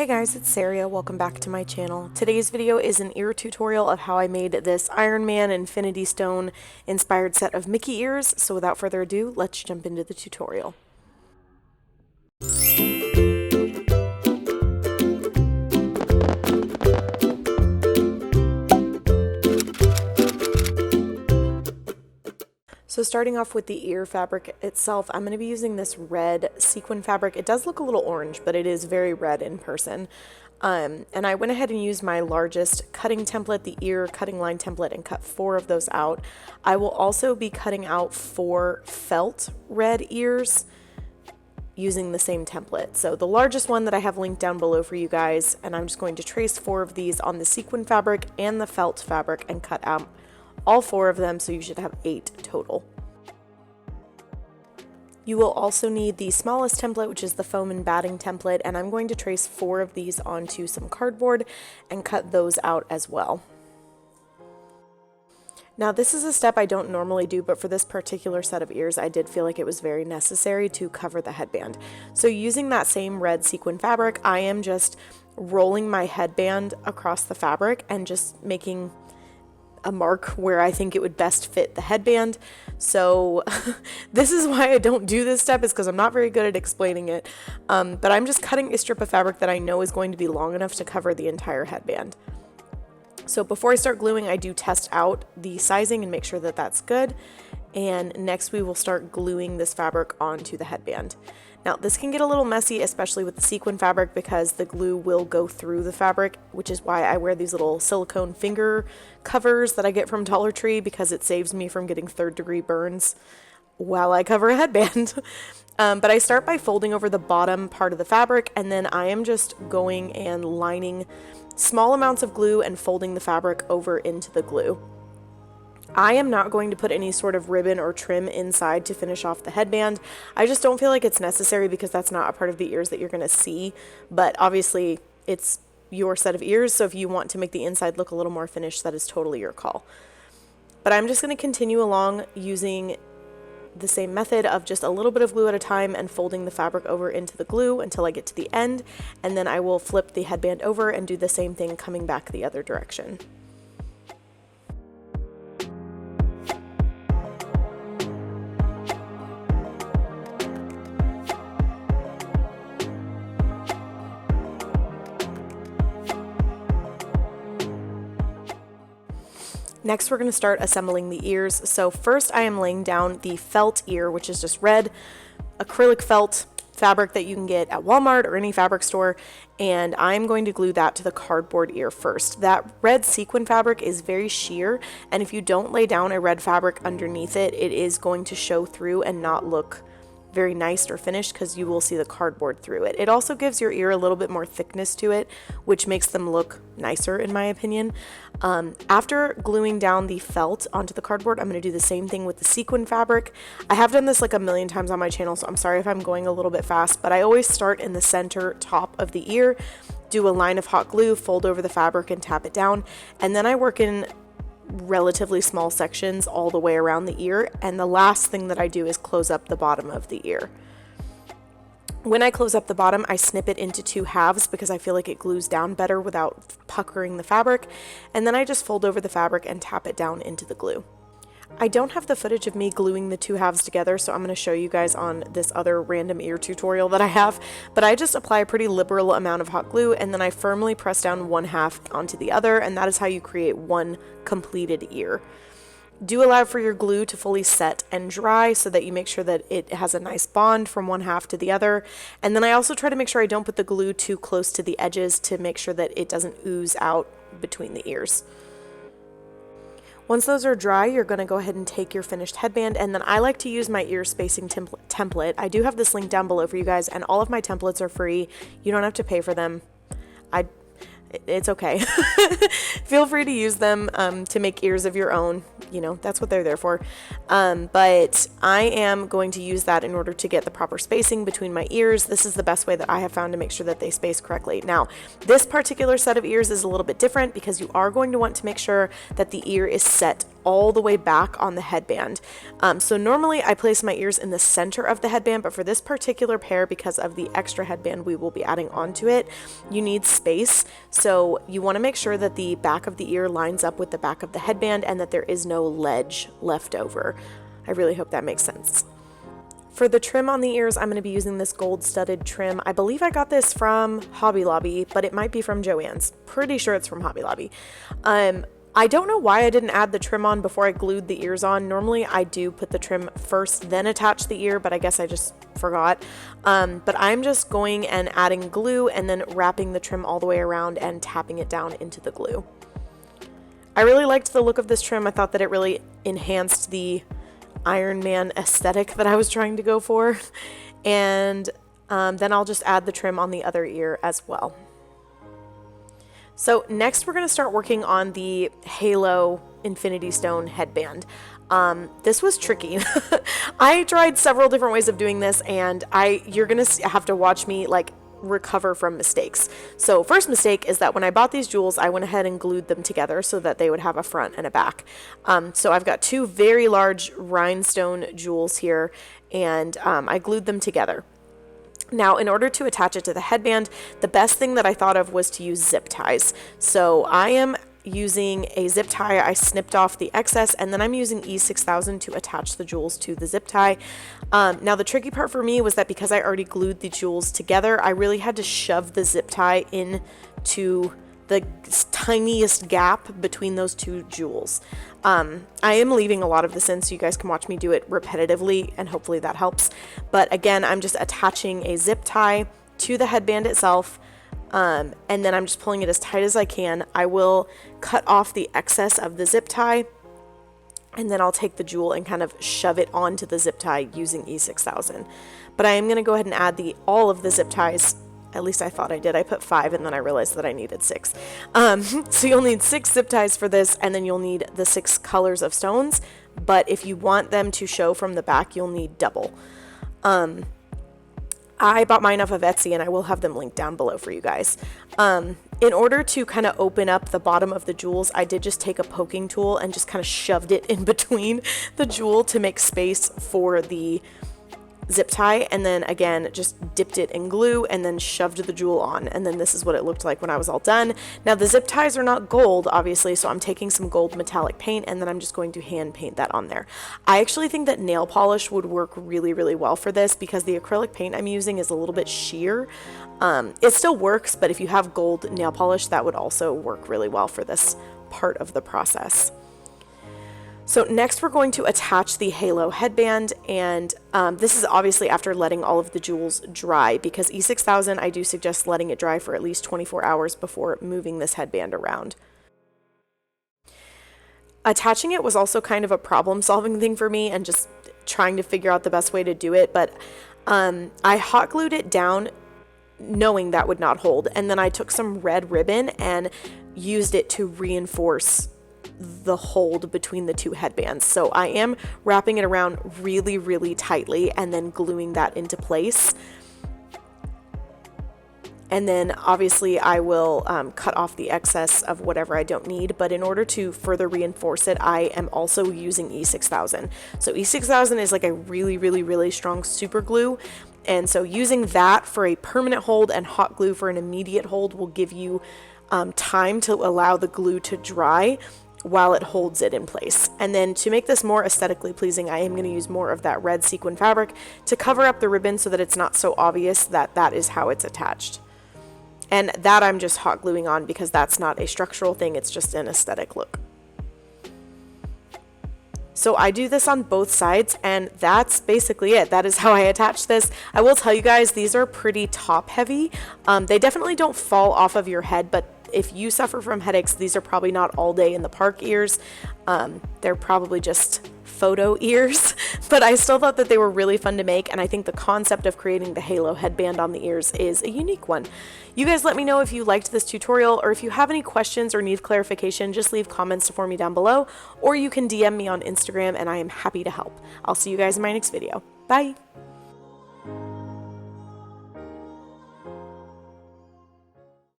Hey guys, it's Saria. Welcome back to my channel. Today's video is an ear tutorial of how I made this Iron Man Infinity Stone inspired set of Mickey ears. So without further ado, let's jump into the tutorial. So starting off with the ear fabric itself, I'm going to be using this red sequin fabric. It does look a little orange, but it is very red in person. And I went ahead and used my largest cutting template, the ear cutting line template, and cut 4 of those out. I will also be cutting out 4 felt red ears using the same template. So the largest one that I have linked down below for you guys, and I'm just going to trace 4 of these on the sequin fabric and the felt fabric and cut out all 4 of them, so you should have 8 total. You will also need the smallest template, which is the foam and batting template, and I'm going to trace 4 of these onto some cardboard and cut those out as well. Now this is a step I don't normally do, but for this particular set of ears I did feel like it was very necessary to cover the headband. So using that same red sequin fabric, I am just rolling my headband across the fabric and just making a mark where I think it would best fit the headband. So this is why I don't do this step, is because I'm not very good at explaining it. But I'm just cutting a strip of fabric that I know is going to be long enough to cover the entire headband. So before I start gluing, I do test out the sizing and make sure that that's good. And next we will start gluing this fabric onto the headband. Now this can get a little messy, especially with the sequin fabric, because the glue will go through the fabric, which is why I wear these little silicone finger covers that I get from Dollar Tree, because it saves me from getting 3rd-degree burns while I cover a headband. But I start by folding over the bottom part of the fabric, and then I am just going and lining small amounts of glue and folding the fabric over into the glue. I am not going to put any sort of ribbon or trim inside to finish off the headband. I just don't feel like it's necessary, because that's not a part of the ears that you're going to see. But obviously it's your set of ears, so if you want to make the inside look a little more finished, that is totally your call. But I'm just going to continue along using the same method of just a little bit of glue at a time and folding the fabric over into the glue until I get to the end, and then I will flip the headband over and do the same thing coming back the other direction. Next, we're going to start assembling the ears. So first I am laying down the felt ear, which is just red acrylic felt fabric that you can get at Walmart or any fabric store, and I'm going to glue that to the cardboard ear first. That red sequin fabric is very sheer, and if you don't lay down a red fabric underneath it, it is going to show through and not look very nice or finished, because you will see the cardboard through it. It also gives your ear a little bit more thickness to it, which makes them look nicer in my opinion. After gluing down the felt onto the cardboard, I'm going to do the same thing with the sequin fabric. I have done this like a million times on my channel, so I'm sorry if I'm going a little bit fast, but I always start in the center top of the ear, do a line of hot glue, fold over the fabric and tap it down, and then I work in relatively small sections all the way around the ear, and the last thing that I do is close up the bottom of the ear. When I close up the bottom, I snip it into 2 halves because I feel like it glues down better without puckering the fabric, and then I just fold over the fabric and tap it down into the glue. I don't have the footage of me gluing the 2 halves together, so I'm going to show you guys on this other random ear tutorial that I have, but I just apply a pretty liberal amount of hot glue, and then I firmly press down 1 half onto the other, and that is how you create one completed ear. Do allow for your glue to fully set and dry so that you make sure that it has a nice bond from 1 half to the other, and then I also try to make sure I don't put the glue too close to the edges to make sure that it doesn't ooze out between the ears. Once those are dry, you're going to go ahead and take your finished headband, and then I like to use my ear spacing template. I do have this link down below for you guys, and all of my templates are free. You don't have to pay for them. It's okay. Feel free to use them to make ears of your own. You know, that's what they're there for. But I am going to use that in order to get the proper spacing between my ears. This is the best way that I have found to make sure that they space correctly. Now, this particular set of ears is a little bit different because you are going to want to make sure that the ear is set all the way back on the headband. So normally I place my ears in the center of the headband, but for this particular pair, because of the extra headband we will be adding onto it, you need space. So you want to make sure that the back of the ear lines up with the back of the headband and that there is no ledge left over. I really hope that makes sense. For the trim on the ears, I'm going to be using this gold studded trim. I believe I got this from Hobby Lobby, but it might be from Joann's. Pretty sure it's from Hobby Lobby. I don't know why I didn't add the trim on before I glued the ears on. Normally I do put the trim first, then attach the ear, but I guess I just forgot. But I'm just going and adding glue and then wrapping the trim all the way around and tapping it down into the glue. I really liked the look of this trim. I thought that it really enhanced the Iron Man aesthetic that I was trying to go for. And then I'll just add the trim on the other ear as well. So next we're going to start working on the Halo Infinity Stone headband. This was tricky. I tried several different ways of doing this, and you're going to have to watch me like recover from mistakes. So first mistake is that when I bought these jewels, I went ahead and glued them together so that they would have a front and a back. So I've got two very large rhinestone jewels here, and I glued them together. Now, in order to attach it to the headband, the best thing that I thought of was to use zip ties. So I am using a zip tie. I snipped off the excess, and then I'm using E6000 to attach the jewels to the zip tie. Now, the tricky part for me was that because I already glued the jewels together, I really had to shove the zip tie into the tiniest gap between those two jewels. I am leaving a lot of this in so you guys can watch me do it repetitively, and hopefully that helps. But again, I'm just attaching a zip tie to the headband itself, and then I'm just pulling it as tight as I can. I will cut off the excess of the zip tie, and then I'll take the jewel and kind of shove it onto the zip tie using E6000. But I am going to go ahead and add all of the zip ties. At least I thought I did. I put 5 and then I realized that I needed 6. So you'll need 6 zip ties for this, and then you'll need the 6 colors of stones. But if you want them to show from the back, you'll need double. I bought mine off of Etsy, and I will have them linked down below for you guys. In order to kind of open up the bottom of the jewels, I did just take a poking tool and just kind of shoved it in between the jewel to make space for the zip tie, and then again just dipped it in glue and then shoved the jewel on, and then this is what it looked like when I was all done. Now the zip ties are not gold, obviously, so I'm taking some gold metallic paint and then I'm just going to hand paint that on there. I actually think that nail polish would work really, really well for this because the acrylic paint I'm using is a little bit sheer. It still works, but if you have gold nail polish, that would also work really well for this part of the process. So next we're going to attach the halo headband, and this is obviously after letting all of the jewels dry, because E6000 I do suggest letting it dry for at least 24 hours before moving this headband around. Attaching it was also kind of a problem-solving thing for me and just trying to figure out the best way to do it, but I hot glued it down knowing that would not hold, and then I took some red ribbon and used it to reinforce the hold between the two headbands. So I am wrapping it around really, really tightly and then gluing that into place. And then obviously I will cut off the excess of whatever I don't need, but in order to further reinforce it, I am also using E6000. So E6000 is like a really, really, really strong super glue. And so using that for a permanent hold and hot glue for an immediate hold will give you time to allow the glue to dry while it holds it in place. And then to make this more aesthetically pleasing, I am going to use more of that red sequin fabric to cover up the ribbon so that it's not so obvious that that is how it's attached. And that I'm just hot gluing on because that's not a structural thing, it's just an aesthetic look. So I do this on both sides, and that's basically it. That is how I attach this. I will tell you guys, these are pretty top heavy. They definitely don't fall off of your head, but if you suffer from headaches, these are probably not all day in the park ears. They're probably just photo ears, but I still thought that they were really fun to make, and I think the concept of creating the halo headband on the ears is a unique one. You guys let me know if you liked this tutorial, or if you have any questions or need clarification, just leave comments for me down below, or you can DM me on Instagram and I am happy to help. I'll see you guys in my next video. Bye!